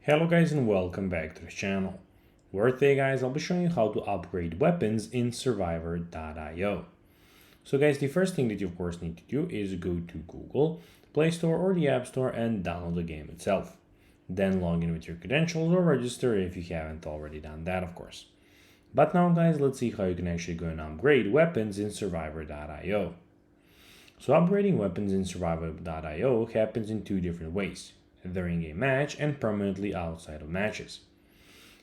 Hello guys and welcome back to the channel, where today guys I'll be showing you how to upgrade weapons in survivor.io. So guys, the first thing that you of course need to do is go to Google, Play Store or the App Store and download the game itself. Then log in with your credentials or register if you haven't already done that of course. But now guys, let's see how you can actually go and upgrade weapons in survivor.io. So upgrading weapons in survivor.io happens in two different ways: during a match and permanently outside of matches.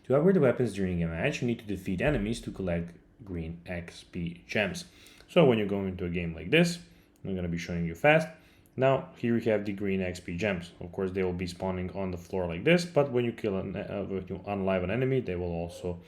To upgrade the weapons during a match, you need to defeat enemies to collect green XP gems. So when you're going into a game like this, I'm going to be showing you fast. Now here you have the green XP gems. Of course they will be spawning on the floor like this, but when you when you unlive an enemy, they will also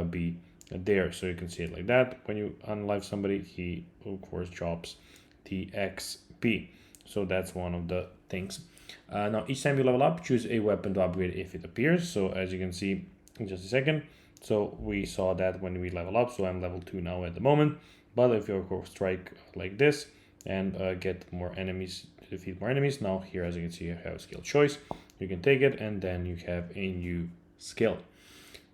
be there. So you can see it like that. When you unlive somebody, he of course drops the XP. So that's one of the things. Now each time you level up, choose a weapon to upgrade if it appears. So as you can see in just a second, so we saw that when we level up, so I'm level 2 now at the moment. But if you of course strike like this and get more enemies, defeat more enemies, now here as you can see you have a skill choice, you can take it and then you have a new skill.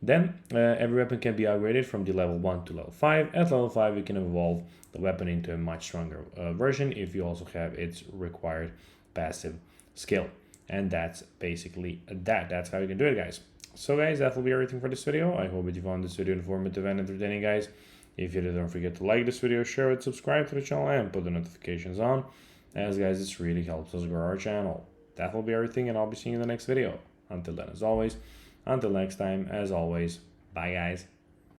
Then every weapon can be upgraded from the level 1 to level 5. At level 5 you can evolve the weapon into a much stronger version if you also have its required passive skill. And that's basically that's how you can do it, guys. So guys, that will be everything for this video. I hope that you found this video informative and entertaining, guys. If you did, don't forget to like this video, share it, subscribe to the channel and put the notifications on, as guys this really helps us grow our channel. That will be everything and I'll be seeing you in the next video. Until then, as always, until next time, as always, bye guys.